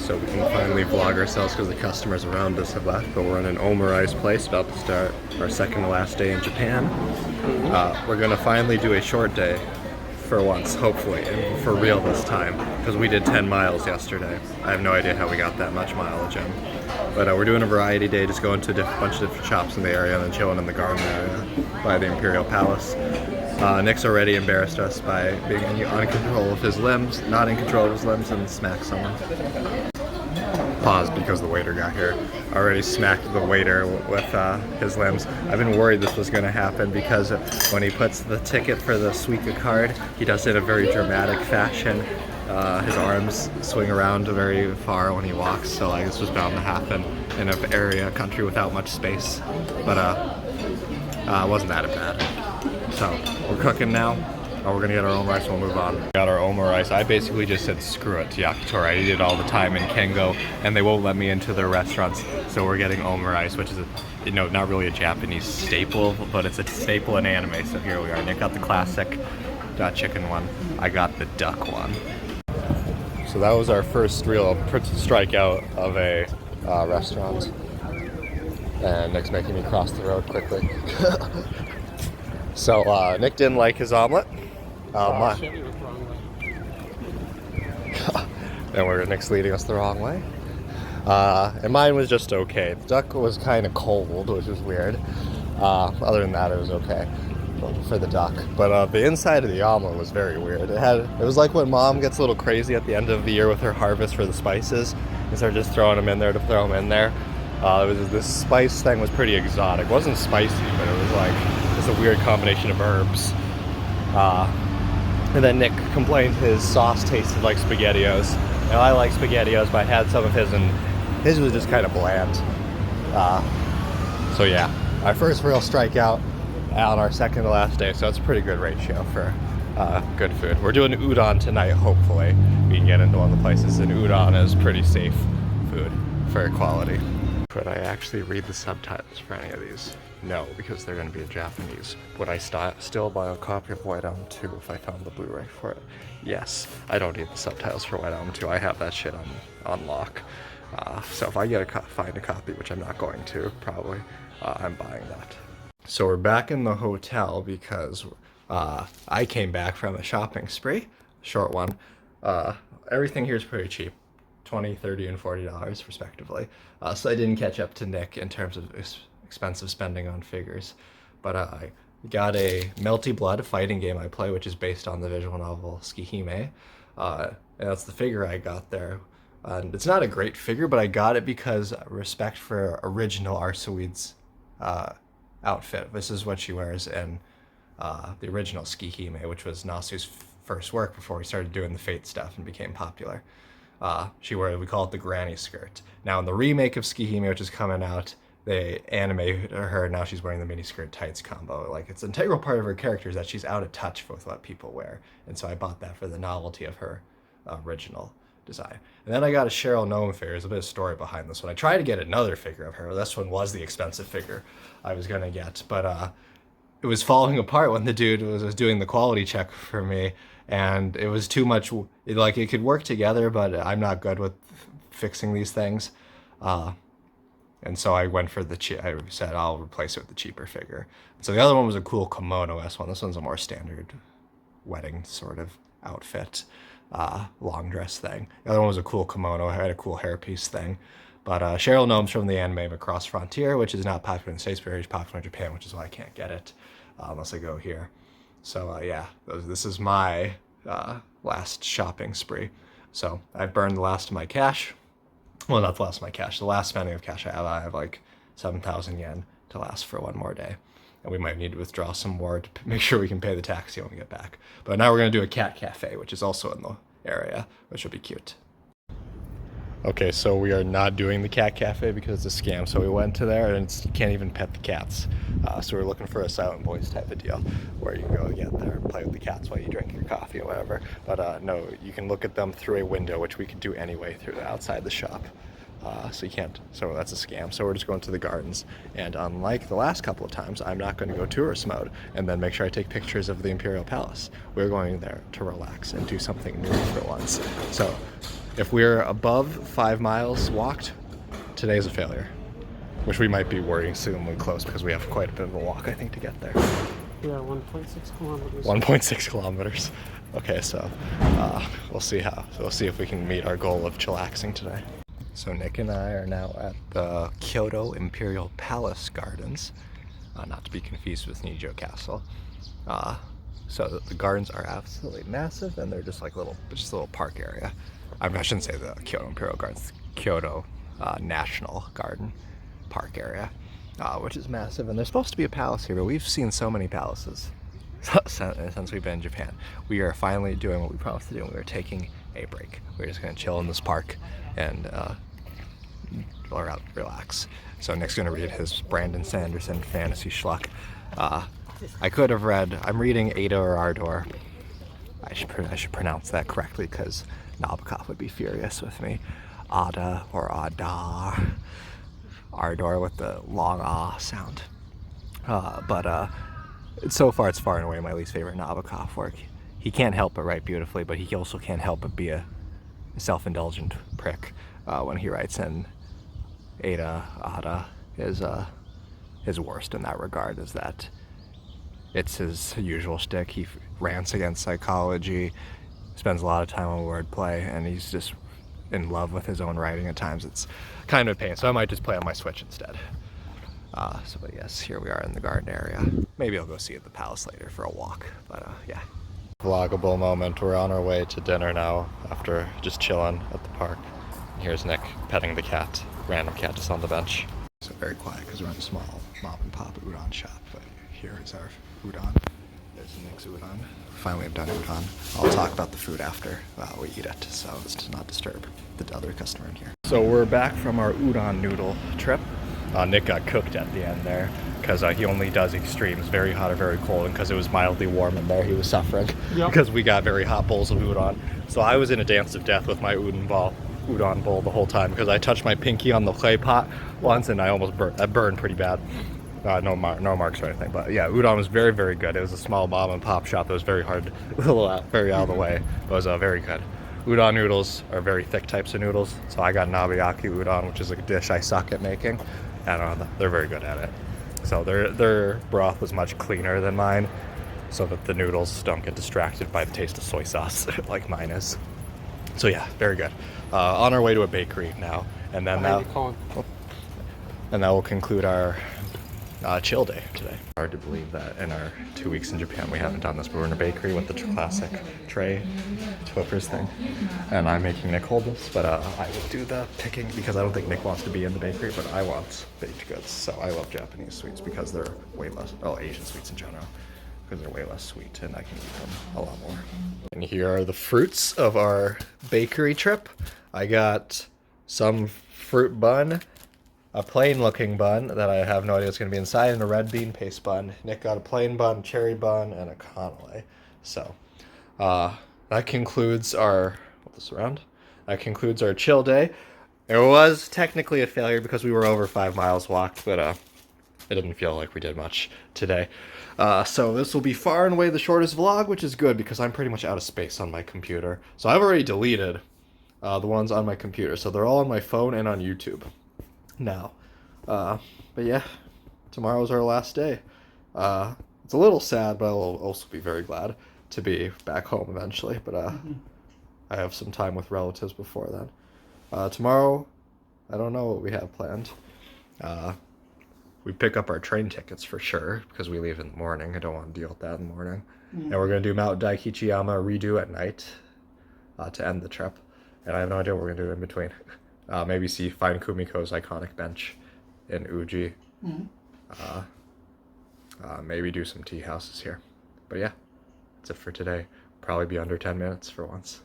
so we can finally vlog ourselves because the customers around us have left. But we're in an omurice place, about to start our second to last day in Japan. We're gonna finally do a short day for once, hopefully, and for real this time, because we did 10 miles yesterday. I have no idea how we got that much mileage in. But we're doing a variety day, just going to a bunch of different shops in the area and then chilling in the garden area by the Imperial Palace. Nick's already embarrassed us by being on control of his limbs, not in control of his limbs, and smacked someone. Paused because the waiter got here. Already smacked the waiter with his limbs. I've been worried this was going to happen because when he puts the ticket for the Suica card, he does it in a very dramatic fashion. His arms swing around very far when he walks, so like this was bound to happen in an area, country without much space. But it wasn't that bad. So we're cooking now. We're gonna get our own rice and we'll move on. Got our omurice. I basically just said screw it to yakitori. I eat it all the time in Kengo, and they won't let me into their restaurants. So we're getting omurice, which is not really a Japanese staple, but it's a staple in anime. So here we are. Nick got the classic chicken one. I got the duck one. So that was our first real strikeout of a restaurant. And Nick's making me cross the road quickly. So Nick didn't like his omelet. And Nick's leading us the wrong way. And mine was just okay. The duck was kind of cold, which was weird. Other than that, it was okay for the duck. But the inside of the omelet was very weird. It was like when mom gets a little crazy at the end of the year with her harvest for the spices and start just throwing them in there to throw them in there. This spice thing was pretty exotic. It wasn't spicy, but it was like just a weird combination of herbs. And then Nick complained his sauce tasted like SpaghettiOs. Now I like SpaghettiOs, but I had some of his and his was just kind of bland. So yeah, our first real strikeout on our second to last day, so that's a pretty good ratio for good food. We're doing udon tonight, hopefully. We can get into one of the places, and udon is pretty safe food for quality. Could I actually read the subtitles for any of these? No, because they're going to be in Japanese. Would I still buy a copy of White Album 2 if I found the Blu-ray for it? Yes. I don't need the subtitles for White Album 2. I have that shit on lock. So if I find a copy, which I'm not going to, probably, I'm buying that. So we're back in the hotel because I came back from a shopping spree, short one. Everything here is pretty cheap. $20, $30, and $40 respectively. So I didn't catch up to Nick in terms of expensive spending on figures. But I got a Melty Blood fighting game I play, which is based on the visual novel Tsukihime. And that's the figure I got there. And it's not a great figure, but I got it because respect for original Arsuide's outfit. This is what she wears in the original Tsukihime, which was Nasu's first work before he started doing the Fate stuff and became popular. We call it the granny skirt. Now in the remake of Tsukihime, which is coming out, they animated her, now she's wearing the miniskirt tights combo. Like, it's an integral part of her character is that she's out of touch with what people wear. And so I bought that for the novelty of her original design. And then I got a Cheryl Gnome figure. There's a bit of story behind this one. I tried to get another figure of her. This one was the expensive figure I was gonna get, but it was falling apart when the dude was doing the quality check for me. And it was too much, it could work together, but I'm not good with fixing these things. And so I went for I said I'll replace it with the cheaper figure. So the other one was a cool kimono-esque one. This one's a more standard wedding sort of outfit, long dress thing. The other one was a cool kimono, it had a cool hairpiece thing. But Cheryl Gnome's from the anime Across Frontier, which is not popular in the States, but very popular in Japan, which is why I can't get it unless I go here. So yeah, this is my last shopping spree. So I've burned the last of my cash. Well, not the last of my cash. The last spending of cash I have like 7,000 yen to last for one more day. And we might need to withdraw some more to make sure we can pay the taxi when we get back. But now we're going to do a cat cafe, which is also in the area, which will be cute. Okay, so we are not doing the cat cafe because it's a scam. So we went to there and you can't even pet the cats. So we're looking for a Silent Boys type of deal where you can go get there and play with the cats while you drink your coffee or whatever. But no, you can look at them through a window, which we could do anyway through outside the shop. So you can't, so that's a scam. So we're just going to the gardens. And unlike the last couple of times, I'm not going to go tourist mode and then make sure I take pictures of the Imperial Palace. We're going there to relax and do something new for once. So If we're above 5 miles walked, today's a failure. Which we might be worrisomely close because we have quite a bit of a walk, I think, to get there. Yeah, 1.6 kilometers. 1.6 kilometers. Okay, so we'll see if we can meet our goal of chillaxing today. So Nick and I are now at the Kyoto Imperial Palace Gardens, not to be confused with Nijo Castle. So the gardens are absolutely massive, and they're just like a little park area. I shouldn't say the Kyoto Imperial Gardens, Kyoto National Garden Park area, which is massive. And there's supposed to be a palace here, but we've seen so many palaces since we've been in Japan. We are finally doing what we promised to do. We are taking a break. We're just going to chill in this park and relax. So Nick's going to read his Brandon Sanderson fantasy schluck. I could have read, I'm reading Ada or Ardor. I should pronounce that correctly because Nabokov would be furious with me. Ada or Ada. Ardor with the long ah sound. But so far it's far and away my least favorite Nabokov work. He can't help but write beautifully, but he also can't help but be a self-indulgent prick when he writes in Ada. His worst in that regard is that it's his usual shtick. He rants against psychology, spends a lot of time on wordplay, and he's just in love with his own writing at times. It's kind of a pain, so I might just play on my Switch instead. But yes, here we are in the garden area. Maybe I'll go see the palace later for a walk, but yeah. Vloggable moment. We're on our way to dinner now after just chilling at the park. And here's Nick petting the cat, random cat just on the bench. So very quiet because we're in a small mom and pop udon shop, but here is our udon. There's Nick's udon. Finally I've done udon. I'll talk about the food after we eat it, so as to not disturb the other customer in here. So we're back from our udon noodle trip. Nick got cooked at the end there because he only does extremes, very hot or very cold, and because it was mildly warm in there, he was suffering. Yep. Because we got very hot bowls of udon. So I was in a dance of death with my udon bowl the whole time because I touched my pinky on the clay pot once and I almost burned. That burned pretty bad. No marks or anything, but yeah, udon was very, very good. It was a small mom and pop shop that was very hard, very out of the way. It was very good. Udon noodles are very thick types of noodles, so I got nabiyaki udon, which is a dish I suck at making, and they're very good at it. So their broth was much cleaner than mine, so that the noodles don't get distracted by the taste of soy sauce like mine is. So yeah, very good. On our way to a bakery now, and then that will conclude our chill day today. Hard to believe that in our 2 weeks in Japan we haven't done this, but we're in a bakery with the classic tray flippers thing, and I'm making Nick hold this, but I will do the picking because I don't think Nick wants to be in the bakery, but I want baked goods. So I love Japanese sweets because they're way less, Asian sweets in general, because they're way less sweet and I can eat them a lot more. And here are the fruits of our bakery trip. I got some fruit bun, a plain looking bun that I have no idea what's going to be inside, and a red bean paste bun. Nick got a plain bun, cherry bun, and a cannoli. So that concludes our, that concludes our chill day. It was technically a failure because we were over 5 miles walked, but it didn't feel like we did much today. So this will be far and away the shortest vlog, which is good because I'm pretty much out of space on my computer. So I've already deleted the ones on my computer, so they're all on my phone and on YouTube now. But yeah, tomorrow's our last day. It's a little sad, but I'll also be very glad to be back home eventually. But I have some time with relatives before then. Tomorrow, I don't know what we have planned. We pick up our train tickets for sure because we leave in the morning. I don't want to deal with that in the morning. And we're going to do Mount Daikichiyama redo at night to end the trip. And I have no idea what we're going to do in between. Maybe find Kumiko's iconic bench in Uji. Maybe do some tea houses here. But yeah, that's it for today. Probably be under 10 minutes for once.